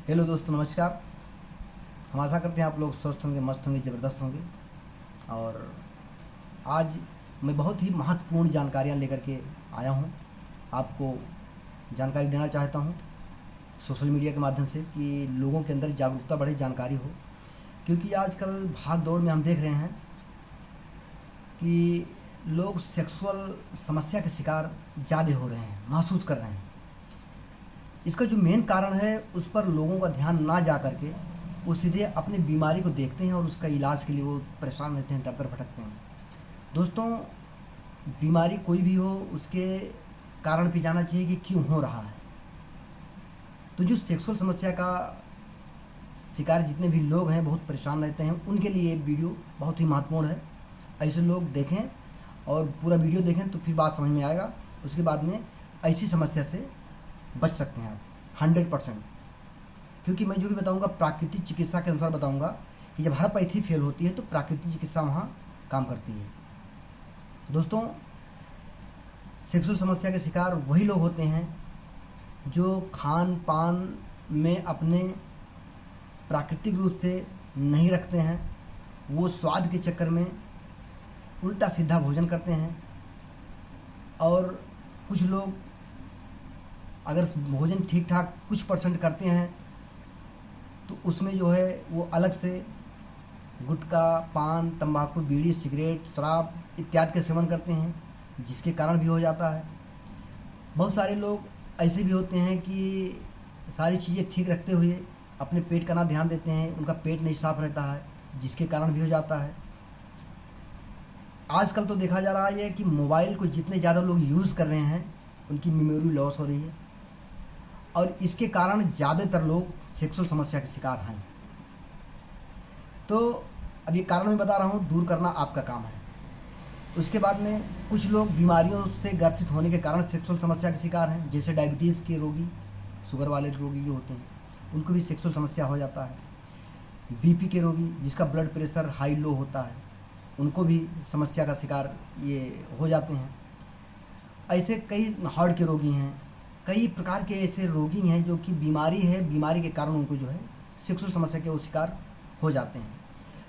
Hello दोस्तों, नमस्कार। हम आशा करते हैं आप लोग स्वस्थ होंगे, मस्त होंगे, ज़बरदस्त होंगे। और आज मैं बहुत ही महत्वपूर्ण जानकारियाँ लेकर के आया हूँ। आपको जानकारी देना चाहता हूँ सोशल मीडिया के माध्यम से कि लोगों के अंदर जागरूकता बढ़े, जानकारी हो। क्योंकि आजकल भाग दौड़ में हम देख रहे हैं कि लोग सेक्सुअल समस्या के शिकार ज़्यादा हो रहे हैं, महसूस कर रहे हैं। इसका जो मेन कारण है उस पर लोगों का ध्यान ना जा करके वो सीधे अपनी बीमारी को देखते हैं और उसका इलाज के लिए वो परेशान रहते हैं, दर दर भटकते हैं। दोस्तों, बीमारी कोई भी हो उसके कारण पे जाना चाहिए कि क्यों हो रहा है। तो जो सेक्सुअल समस्या का शिकार जितने भी लोग हैं, बहुत परेशान रहते हैं, उनके लिए ये वीडियो बहुत ही महत्वपूर्ण है। ऐसे लोग देखें और पूरा वीडियो देखें तो फिर बात समझ में आएगा। उसके बाद में ऐसी समस्या से बच सकते हैं आप 100%। क्योंकि मैं जो भी बताऊंगा प्राकृतिक चिकित्सा के अनुसार बताऊंगा कि जब हर फेल होती है तो प्राकृतिक चिकित्सा वहाँ काम करती है। दोस्तों, सेक्सुअल समस्या के शिकार वही लोग होते हैं जो खान पान में अपने प्राकृतिक रूप से नहीं रखते हैं। वो स्वाद के चक्कर में उल्टा सीधा भोजन करते हैं। और कुछ लोग अगर भोजन ठीक ठाक कुछ परसेंट करते हैं तो उसमें जो है वो अलग से गुटखा, पान, तंबाकू, बीड़ी, सिगरेट, शराब इत्यादि के सेवन करते हैं, जिसके कारण भी हो जाता है। बहुत सारे लोग ऐसे भी होते हैं कि सारी चीज़ें ठीक रखते हुए अपने पेट का ना ध्यान देते हैं, उनका पेट नहीं साफ रहता है, जिसके कारण भी हो जाता है। आजकल तो देखा जा रहा है कि मोबाइल को जितने ज़्यादा लोग यूज़ कर रहे हैं उनकी मेमोरी लॉस हो रही है और इसके कारण ज़्यादातर लोग सेक्सुअल समस्या के शिकार हैं। तो अब ये कारण मैं बता रहा हूँ, दूर करना आपका काम है। उसके बाद में कुछ लोग बीमारियों से ग्रसित होने के कारण सेक्सुअल समस्या के शिकार हैं, जैसे डायबिटीज़ के रोगी, शुगर वाले रोगी जो होते हैं उनको भी सेक्सुअल समस्या हो जाता है। बीपी के रोगी, जिसका ब्लड प्रेशर हाई लो होता है, उनको भी समस्या का शिकार ये हो जाते हैं। ऐसे कई हार्ट के रोगी हैं, कई प्रकार के ऐसे रोगी हैं जो कि बीमारी है, बीमारी के कारण उनको जो है सेक्सुअल समस्या के वो शिकार हो जाते हैं।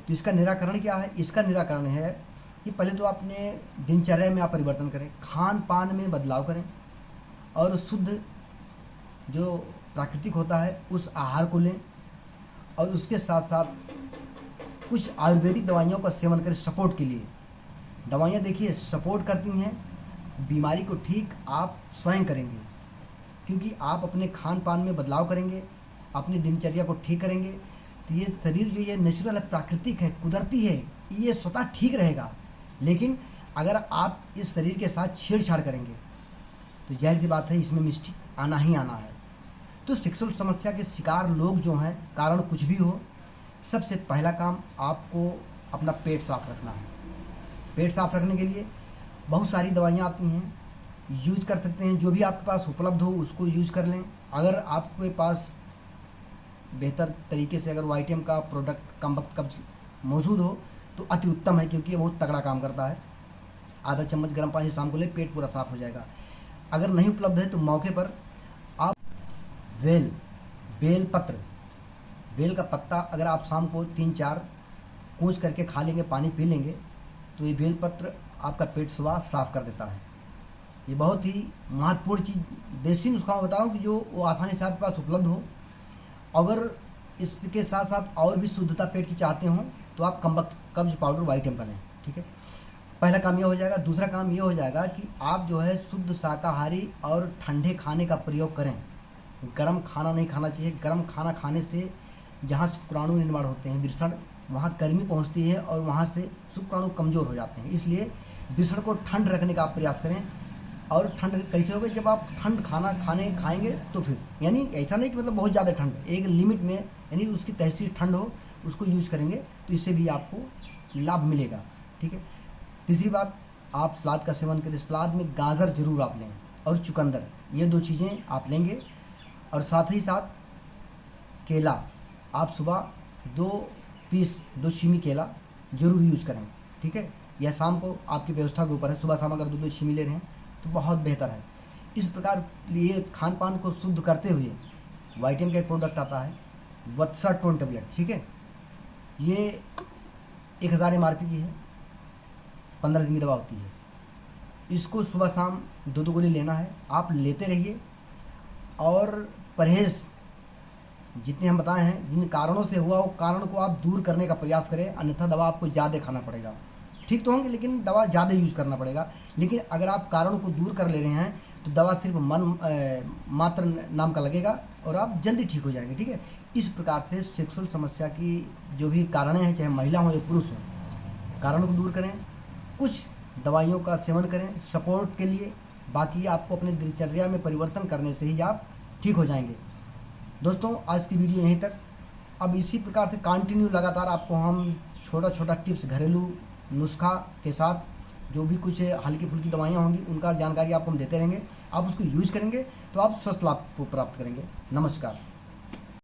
तो इसका निराकरण क्या है? इसका निराकरण है कि पहले तो अपने दिनचर्या में आप परिवर्तन करें, खान पान में बदलाव करें और शुद्ध जो प्राकृतिक होता है उस आहार को लें। और उसके साथ साथ कुछ आयुर्वेदिक दवाइयों का सेवन करें सपोर्ट के लिए। दवाइयाँ देखिए सपोर्ट करती हैं, बीमारी को ठीक आप स्वयं करेंगे। क्योंकि आप अपने खान पान में बदलाव करेंगे, अपनी दिनचर्या को ठीक करेंगे तो ये शरीर जो ये नेचुरल है, प्राकृतिक है, कुदरती है, ये स्वतः ठीक रहेगा। लेकिन अगर आप इस शरीर के साथ छेड़छाड़ करेंगे तो जाहिर सी बात है इसमें मिस्टेक आना ही आना है। तो सेक्सुअल समस्या के शिकार लोग जो हैं, कारण कुछ भी हो, सबसे पहला काम आपको अपना पेट साफ रखना है। पेट साफ रखने के लिए बहुत सारी दवाइयाँ आती हैं, यूज कर सकते हैं। जो भी आपके पास उपलब्ध हो उसको यूज कर लें। अगर आपके पास बेहतर तरीके से अगर वाईटीएम का प्रोडक्ट कम वक्त कब्ज मौजूद हो तो अति उत्तम है, क्योंकि ये बहुत तगड़ा काम करता है। आधा चम्मच गर्म पानी शाम को ले, पेट पूरा साफ हो जाएगा। अगर नहीं उपलब्ध है तो मौके पर आप बेल पत्र, बेल का पत्ता अगर आप शाम को 3-4 कूच करके खा लेंगे, पानी पी लेंगे, तो ये बेल पत्र आपका पेट सुबह साफ कर देता है। ये बहुत ही महत्वपूर्ण चीज़, देसी नुस्खा मैं बता रहा हूँ कि जो वो आसानी से आपके पास उपलब्ध हो। अगर इसके साथ साथ और भी शुद्धता पेट की चाहते हो तो आप कब्ज पाउडर वाईटीएम का लें, ठीक है। पहला काम ये हो जाएगा। दूसरा काम ये हो जाएगा कि आप जो है शुद्ध शाकाहारी और ठंडे खाने का प्रयोग करें। गर्म खाना नहीं खाना चाहिए। गर्म खाना खाने से जहाँ शुक्राणु निर्माण होते हैं, वृषण, वहाँ गर्मी पहुँचती है और वहाँ से शुक्राणु कमज़ोर हो जाते हैं। इसलिए वृषण को ठंड रखने का आप प्रयास करें। और ठंड कैसे होगा? जब आप ठंड खाएंगे तो फिर, यानी ऐसा नहीं कि मतलब बहुत ज़्यादा ठंड, एक लिमिट में, यानी उसकी तहसील ठंड हो, उसको यूज करेंगे तो इससे भी आपको लाभ मिलेगा, ठीक है। तीसरी बात, आप सलाद का सेवन करें। सलाद में गाजर जरूर आप लें और चुकंदर, ये 2 चीज़ें आप लेंगे। और साथ ही साथ केला, आप सुबह 2 छीमी केला जरूर यूज करें, ठीक है। या शाम को, आपकी व्यवस्था के ऊपर है। सुबह शाम अगर 2 छीमी ले रहे हैं तो बहुत बेहतर है। इस प्रकार लिए खान पान को शुद्ध करते हुए वाइटन का एक प्रोडक्ट आता है वत्सा टोन टेबलेट, ठीक है। ये 1000 MRP की है, 15 दिन की दवा होती है। इसको सुबह शाम 2 गोली लेना है, आप लेते रहिए। और परहेज़ जितने हम बताए हैं, जिन कारणों से हुआ वो कारण को आप दूर करने का प्रयास करें, अन्यथा दवा आपको ज़्यादा खाना पड़ेगा। ठीक तो होंगे लेकिन दवा ज़्यादा यूज़ करना पड़ेगा। लेकिन अगर आप कारणों को दूर कर ले रहे हैं तो दवा सिर्फ मात्र नाम का लगेगा और आप जल्दी ठीक हो जाएंगे, ठीक है। इस प्रकार से सेक्सुअल समस्या की जो भी कारण हैं, चाहे महिला हो या पुरुष हो, कारणों को दूर करें, कुछ दवाइयों का सेवन करें सपोर्ट के लिए। बाकी आपको अपने दिनचर्या में परिवर्तन करने से ही आप ठीक हो जाएंगे। दोस्तों, आज की वीडियो यहीं तक। अब इसी प्रकार से कंटिन्यू लगातार आपको हम छोटा छोटा टिप्स, घरेलू नुस्खा के साथ जो भी कुछ हल्की फुल्की दवाइयाँ होंगी उनका जानकारी आपको हम देते रहेंगे। आप उसको यूज़ करेंगे तो आप स्वस्थ लाभ को प्राप्त करेंगे। नमस्कार।